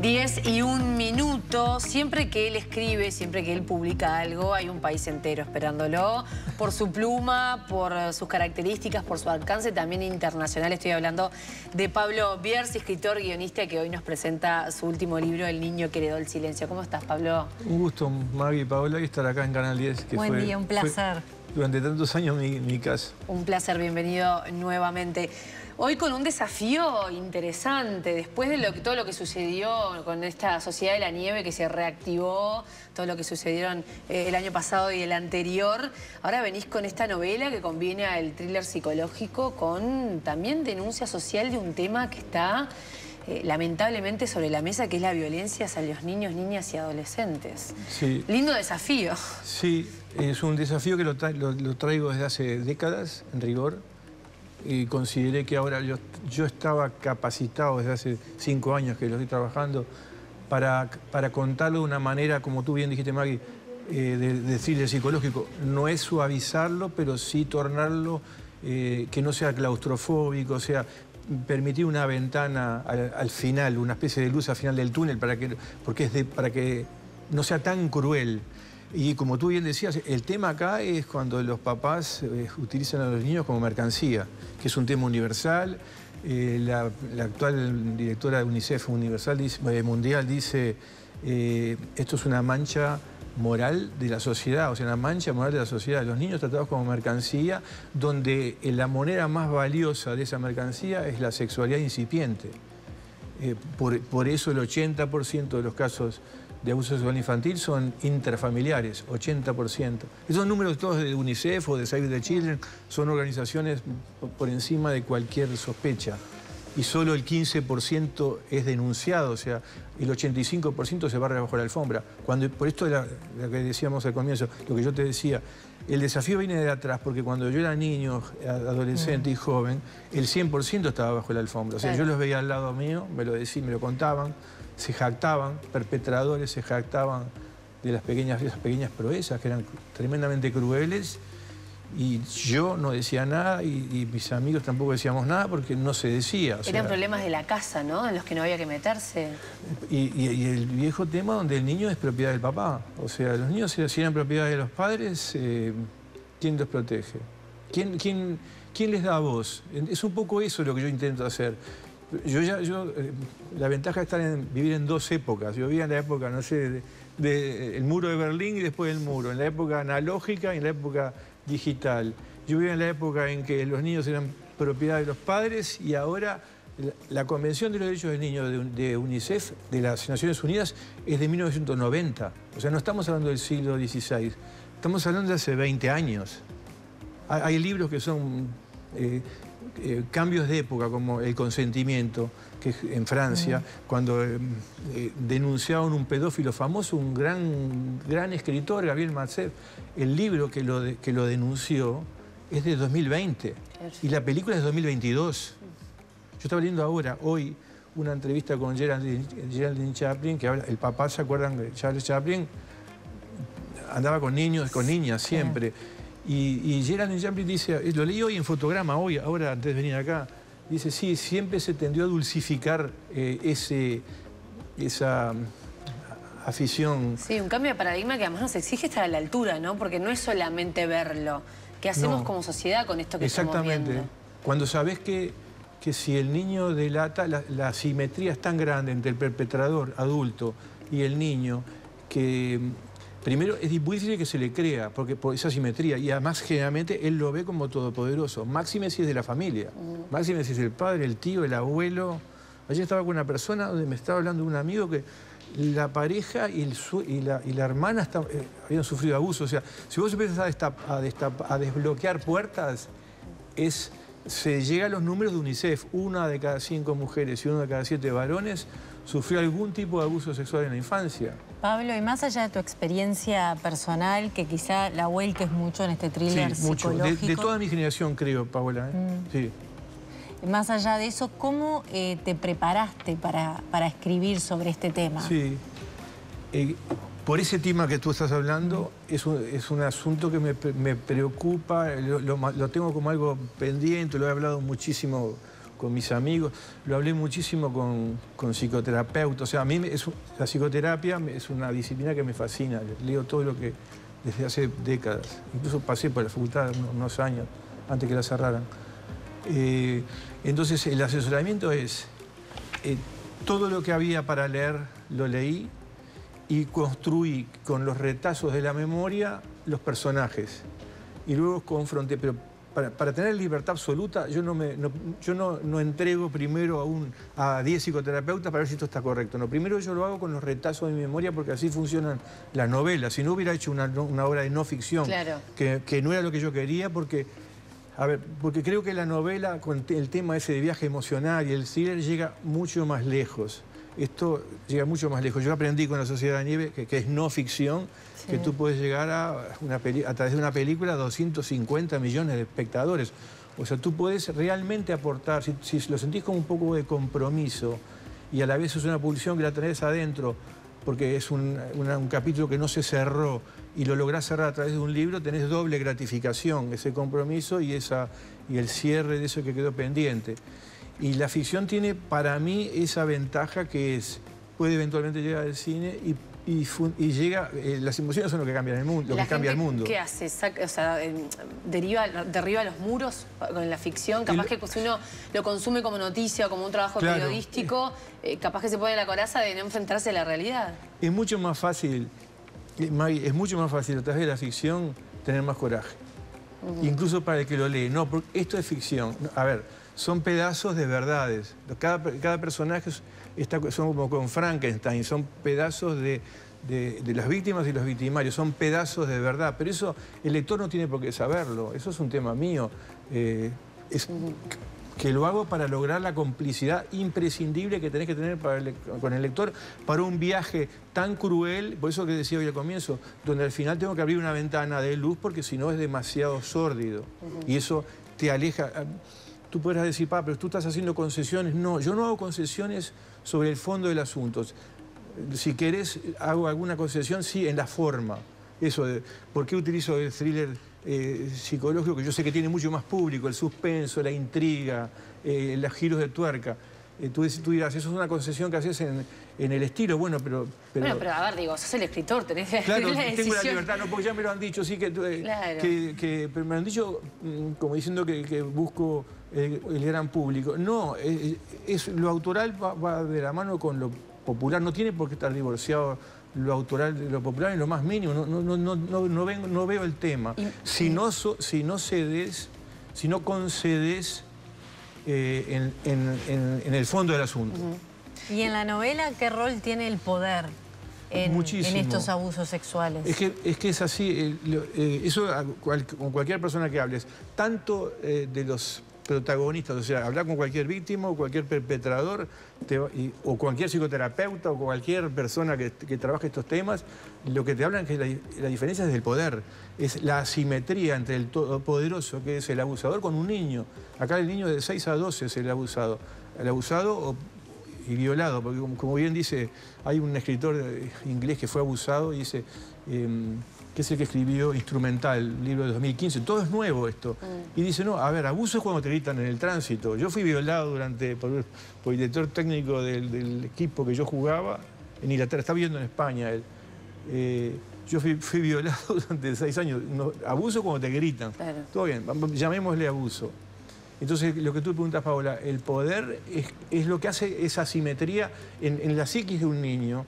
10:01. Siempre que él escribe, siempre que él publica algo, hay un país entero esperándolo. Por su pluma, por sus características, por su alcance también internacional. Estoy hablando de Pablo Bierzi, escritor, guionista, que hoy nos presenta su último libro, El niño que heredó el silencio. ¿Cómo estás, Pablo? Un gusto, Maggie y Paola, y estar acá en Canal 10. Buen día, un placer. Durante tantos años mi casa. Un placer, bienvenido nuevamente. Hoy con un desafío interesante, después de todo lo que sucedió con esta Sociedad de la Nieve que se reactivó, todo lo que sucedieron el año pasado y el anterior. Ahora venís con esta novela que conviene al thriller psicológico con también denuncia social de un tema que está lamentablemente sobre la mesa, que es la violencia hacia los niños, niñas y adolescentes. Sí. Lindo desafío. Sí, es un desafío que lo traigo desde hace décadas, en rigor. Y consideré que ahora yo estaba capacitado desde hace 5 años que lo estoy trabajando para contarlo de una manera, como tú bien dijiste, Maggie, de thriller psicológico. No es suavizarlo, pero sí tornarlo que no sea claustrofóbico, o sea, permitir una ventana al final, una especie de luz al final del túnel para que no sea tan cruel. Y como tú bien decías, el tema acá es cuando los papás utilizan a los niños como mercancía, que es un tema universal. La actual directora de UNICEF Mundial dice esto es una mancha moral de la sociedad, o sea, una mancha moral de la sociedad. Los niños tratados como mercancía, donde la moneda más valiosa de esa mercancía es la sexualidad incipiente. Por eso el 80% de los casos de abuso sexual infantil son interfamiliares, 80%. Esos números todos de UNICEF o de Save the Children son organizaciones por encima de cualquier sospecha. Y solo el 15% es denunciado, o sea, el 85% se barre bajo la alfombra. Por esto lo que decíamos al comienzo, lo que yo te decía, el desafío viene de atrás, porque cuando yo era niño, adolescente y joven, el 100% estaba bajo la alfombra. O sea, yo los veía al lado mío, me lo contaban, se jactaban, perpetradores se jactaban de esas pequeñas proezas que eran tremendamente crueles, y yo no decía nada y mis amigos tampoco decíamos nada porque no se decía. Eran problemas de la casa, ¿no? En los que no había que meterse. Y el viejo tema donde el niño es propiedad del papá. O sea, los niños si eran propiedad de los padres, ¿quién los protege? ¿Quién les da voz? Es un poco eso lo que yo intento hacer. La ventaja de vivir en dos épocas. Yo vivía en la época, no sé, del muro de Berlín y después del muro. En la época analógica y en la época digital. Yo vivía en la época en que los niños eran propiedad de los padres, y ahora la Convención de los Derechos del Niño de UNICEF, de las Naciones Unidas, es de 1990. O sea, no estamos hablando del siglo XVI. Estamos hablando de hace 20 años. Hay libros que son cambios de época, como El consentimiento, que en Francia, cuando denunciaban un pedófilo famoso, un gran escritor, Gabriel Matzneff, el libro que lo denunció es de 2020 y la película es de 2022. Yo estaba leyendo hoy, una entrevista con Geraldine Chaplin, que habla, el papá, ¿se acuerdan de Charles Chaplin? Andaba con niños, con niñas siempre. Y Geraldine Chaplin dice, lo leí hoy en Fotograma, ahora antes de venir acá, dice, sí, siempre se tendió a dulcificar esa afición. Sí, un cambio de paradigma que además nos exige estar a la altura, ¿no? Porque no es solamente verlo. ¿Qué hacemos como sociedad con esto que estamos viendo? Exactamente. Cuando sabés que si el niño delata, la asimetría es tan grande entre el perpetrador adulto y el niño, que primero es muy difícil que se le crea, porque por esa asimetría, y además generalmente él lo ve como todopoderoso. Máxime si es de la familia, máxime si es el padre, el tío, el abuelo. Ayer estaba con una persona donde me estaba hablando de un amigo que la pareja y la hermana habían sufrido abuso. O sea, si vos empiezas a desbloquear puertas, se llega a los números de UNICEF. 1 de cada 5 mujeres y 1 de cada 7 varones sufrió algún tipo de abuso sexual en la infancia. Pablo, y más allá de tu experiencia personal, que quizá la vuelques mucho en este thriller psicológico... De toda mi generación, creo, Paola. Sí. Más allá de eso, ¿cómo te preparaste para escribir sobre este tema? Sí. Por ese tema que tú estás hablando, es un asunto que me preocupa, lo tengo como algo pendiente, lo he hablado muchísimo mis amigos, lo hablé muchísimo con psicoterapeutas. O sea, a mí la psicoterapia es una disciplina que me fascina. Leo todo lo que desde hace décadas. Incluso pasé por la facultad unos años antes que la cerraran. Entonces, el asesoramiento es todo lo que había para leer, lo leí y construí con los retazos de la memoria los personajes. Y luego confronté, pero para tener libertad absoluta, yo no entrego primero a 10 psicoterapeutas para ver si esto está correcto. No, primero yo lo hago con los retazos de mi memoria porque así funcionan las novelas. Si no hubiera hecho una obra de no ficción, claro, que no era lo que yo quería, porque creo que la novela, con el tema ese de viaje emocional y el thriller, llega mucho más lejos. Esto llega mucho más lejos. Yo aprendí con La Sociedad de la Nieve, que es no ficción, sí, que tú puedes llegar a través de una película a 250 millones de espectadores. O sea, tú puedes realmente aportar, si lo sentís como un poco de compromiso y a la vez es una pulsión que la tenés adentro, porque es un capítulo que no se cerró y lo lográs cerrar a través de un libro, tenés doble gratificación, ese compromiso y el cierre de eso que quedó pendiente. Y la ficción tiene para mí esa ventaja que puede eventualmente llegar al cine y llega, las emociones son lo que cambian el mundo, lo que cambia el mundo. ¿Qué hace? O sea, derriba los muros con la ficción. Capaz que si uno lo consume como noticia o como un trabajo, claro, periodístico, capaz que se pone la coraza de no enfrentarse a la realidad. Es mucho más fácil, Maggie, es mucho más fácil a través de la ficción tener más coraje. Incluso para el que lo lee. No, porque esto es ficción. A ver, son pedazos de verdades. Cada personaje son como con Frankenstein, son pedazos de las víctimas y los victimarios, son pedazos de verdad. Pero eso el lector no tiene por qué saberlo, eso es un tema mío. Que lo hago para lograr la complicidad imprescindible que tenés que tener con el lector para un viaje tan cruel, por eso que decía hoy al comienzo, donde al final tengo que abrir una ventana de luz porque si no es demasiado sórdido. Y eso te aleja. Tú podrás decir, pero tú estás haciendo concesiones. No, yo no hago concesiones sobre el fondo del asunto. Si querés, hago alguna concesión, sí, en la forma. Eso de, ¿por qué utilizo el thriller psicológico? Que yo sé que tiene mucho más público, el suspenso, la intriga, los giros de tuerca. Tú dirás, eso es una concesión que haces en el estilo, bueno, pero... Bueno, pero a ver, digo, sos el escritor, tenés que claro, la decisión. Tengo la libertad, no, porque ya me lo han dicho, sí, claro, pero me han dicho como diciendo que busco el gran público. No, lo autoral va de la mano con lo popular, no tiene por qué estar divorciado lo autoral de lo popular en lo más mínimo, no veo el tema. Si no concedes en el fondo del asunto. ¿Y en la novela qué rol tiene el poder en estos abusos sexuales? Es que es así, eso con cualquier persona que hables, tanto de los protagonistas, o sea, hablar con cualquier víctima o cualquier perpetrador, o cualquier psicoterapeuta o cualquier persona que trabaje estos temas, lo que te hablan es que la diferencia es del poder, es la asimetría entre el todopoderoso, que es el abusador, con un niño. Acá el niño de 6 a 12 es el abusado y violado, porque como bien dice, hay un escritor inglés que fue abusado y dice... que es el que escribió Instrumental, el libro de 2015. Todo es nuevo esto. Y dice, no, a ver, abuso es cuando te gritan en el tránsito. Yo fui violado por el director técnico del equipo que yo jugaba en Inglaterra. Está viviendo en España él. Yo fui violado durante 6 años. No, abuso cuando te gritan. Claro. Todo bien, llamémosle abuso. Entonces, lo que tú preguntas, Paola, el poder es lo que hace esa asimetría en la psiquis de un niño,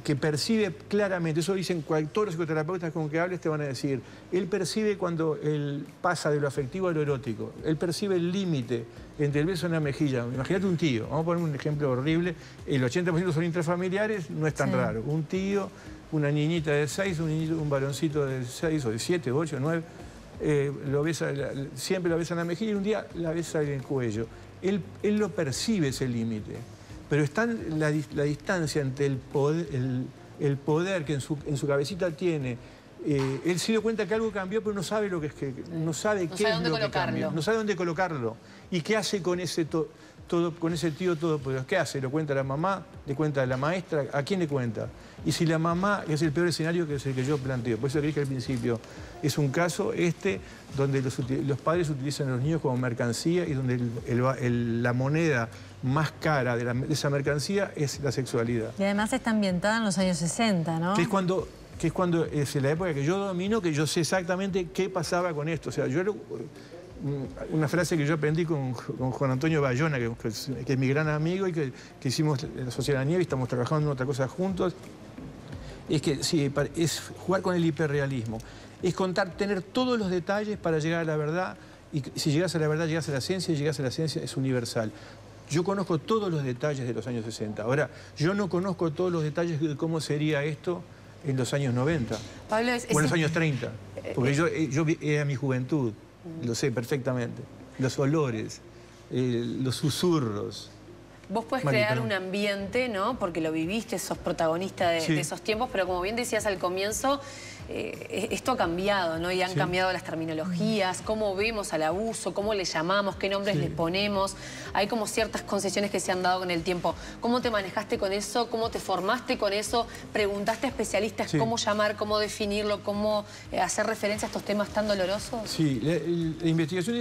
que percibe claramente, eso dicen todos los psicoterapeutas con que hables te van a decir, él percibe cuando él pasa de lo afectivo a lo erótico, él percibe el límite entre el beso en la mejilla. Imagínate un tío, vamos a poner un ejemplo horrible, el 80% son intrafamiliares, no es tan raro. Un tío, una niñita de 6, un varoncito de 6 o de 7, 8, 9, siempre lo besa en la mejilla y un día la besa en el cuello. Él lo percibe ese límite. Pero está la distancia entre el poder que en su cabecita tiene. Él se dio cuenta que algo cambió, pero no sabe lo que es que no sabe qué es lo que cambió. No sabe dónde colocarlo. ¿Y qué hace con ese con ese tío todopoderoso. ¿Qué hace? ¿Lo cuenta a la mamá? ¿Le cuenta a la maestra? ¿A quién le cuenta? Y si la mamá, es el peor escenario, que es el que yo planteo. Por eso dije al principio, es un caso donde los padres utilizan a los niños como mercancía y donde la moneda más cara de esa mercancía es la sexualidad. Y además está ambientada en los años 60, ¿no? Que es cuando es la época que yo domino, que yo sé exactamente qué pasaba con esto. O sea, una frase que yo aprendí con Juan Antonio Bayona, que es mi gran amigo y que hicimos en la Sociedad de la Nieve y estamos trabajando en otra cosa juntos, es que sí, es jugar con el hiperrealismo. Es tener todos los detalles para llegar a la verdad, y si llegas a la verdad, llegas a la ciencia, y llegas a la ciencia es universal. Yo conozco todos los detalles de los años 60. Ahora, yo no conozco todos los detalles de cómo sería esto en los años 90, Pablo, o en los años 30, porque yo era mi juventud. Lo sé perfectamente. Los olores, los susurros. Vos podés crear un ambiente, ¿no? Porque lo viviste, sos protagonista de esos tiempos, pero como bien decías al comienzo, esto ha cambiado, ¿no? Y han cambiado las terminologías, cómo vemos al abuso, cómo le llamamos, qué nombres le ponemos. Hay como ciertas concesiones que se han dado con el tiempo. ¿Cómo te manejaste con eso? ¿Cómo te formaste con eso? ¿Preguntaste a especialistas cómo llamar, cómo definirlo, cómo hacer referencia a estos temas tan dolorosos? Sí, la investigación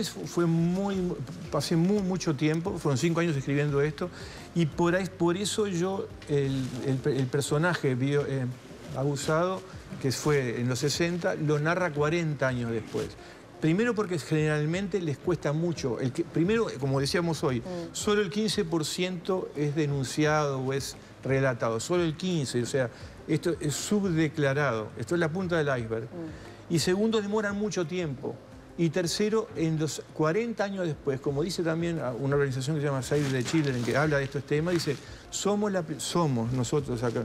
pasé mucho tiempo, fueron 5 años escribiendo esto, y por eso yo, el personaje abusado, que fue en los 60, lo narra 40 años después. Primero porque generalmente les cuesta mucho. Primero, como decíamos hoy, solo el 15% es denunciado o es relatado. Solo el 15%, o sea, esto es subdeclarado. Esto es la punta del iceberg. Y segundo, demoran mucho tiempo. Y tercero, en los 40 años después, como dice también una organización que se llama Save the Children, que habla de estos temas, dice, somos nosotros acá,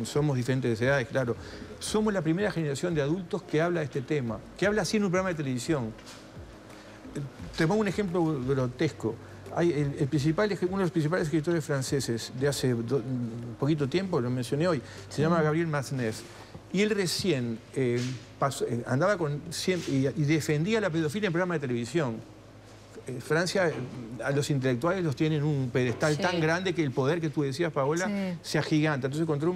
somos diferentes edades, claro, somos la primera generación de adultos que habla de este tema, que habla así en un programa de televisión. Te pongo un ejemplo grotesco. Uno de los principales escritores franceses de hace poquito tiempo, lo mencioné hoy, se llama Gabriel Masnev. Y él recién andaba y defendía la pedofilia en programas de televisión. Francia, a los intelectuales los tienen en un pedestal tan grande que el poder que tú decías, Paola, se agiganta. Entonces encontró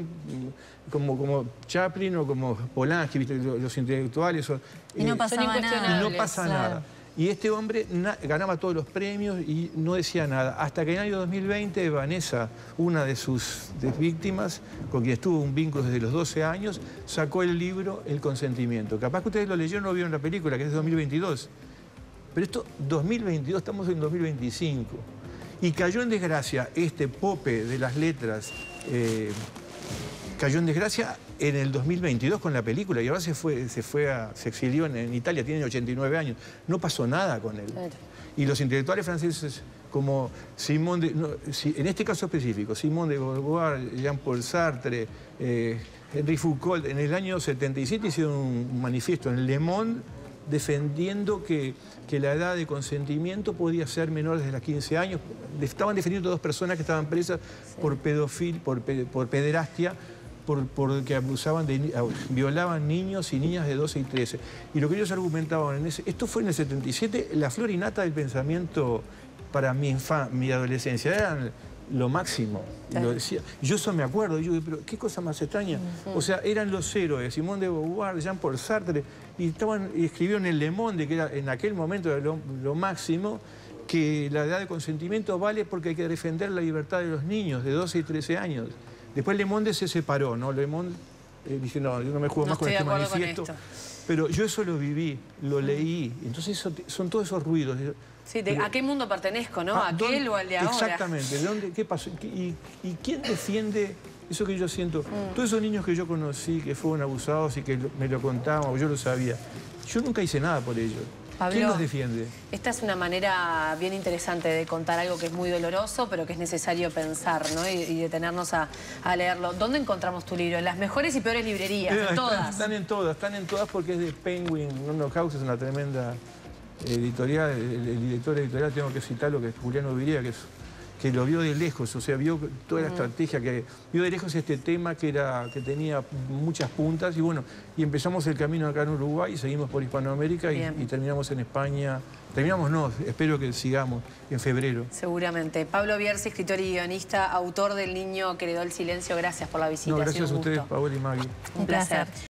como Chaplin o como Polanski, ¿viste? Los intelectuales. Y no pasaba nada. Y no pasa nada. Y este hombre ganaba todos los premios y no decía nada. Hasta que en el año 2020, Vanessa, una de sus víctimas, con quien estuvo un vínculo desde los 12 años, sacó el libro El consentimiento. Capaz que ustedes lo leyeron o no vieron la película, que es de 2022. Pero esto, 2022, estamos en 2025. Y cayó en desgracia este Pope de las letras, cayó en desgracia en el 2022 con la película y ahora se exilió en Italia, tiene 89 años. No pasó nada con él. Claro. Y los intelectuales franceses como en este caso específico, Simone de Beauvoir, Jean-Paul Sartre, Henri Foucault, en el año 77 hicieron un manifiesto en Le Monde defendiendo que la edad de consentimiento podía ser menor desde los 15 años. Estaban defendiendo 2 personas que estaban presas por pederastia, porque violaban niños y niñas de 12 y 13. Y lo que ellos argumentaban esto fue en el 77, la flor y nata del pensamiento para mi adolescencia, eran lo máximo. Lo decía. Yo eso me acuerdo, yo digo, pero qué cosa más extraña. O sea, eran los héroes, Simone de Beauvoir, Jean-Paul Sartre, y escribieron en Le Monde, que era en aquel momento era lo máximo, que la edad de consentimiento vale porque hay que defender la libertad de los niños de 12 y 13 años. Después Le Monde se separó, ¿no? Le Monde dice, no, yo no me juego más con este manifiesto. Pero yo eso lo viví, lo leí. Entonces son todos esos ruidos. Sí, ¿a qué mundo pertenezco, no? ¿A aquel o al de ahora? Exactamente. ¿Qué pasó? ¿Y quién defiende eso que yo siento? Todos esos niños que yo conocí, que fueron abusados y que me lo contaban, o yo lo sabía. Yo nunca hice nada por ellos. Pablo, ¿quién los defiende? Esta es una manera bien interesante de contar algo que es muy doloroso, pero que es necesario pensar, ¿no? Y detenernos a leerlo. ¿Dónde encontramos tu libro? En las mejores y peores librerías, en todas. Están en todas porque es de Penguin. Random House es una tremenda editorial. El director editorial, tengo que citarlo, que es Juliano Viría, que es que lo vio de lejos, o sea, vio toda la estrategia, que vio de lejos este tema que tenía muchas puntas y bueno, y empezamos el camino acá en Uruguay y seguimos por Hispanoamérica y terminamos en España. Terminamos no, espero que sigamos en febrero. Seguramente. Pablo Bierzi, escritor y guionista, autor del Niño que heredó el silencio, gracias por la visita. No, gracias a ustedes, Paola y Maggie. Un placer.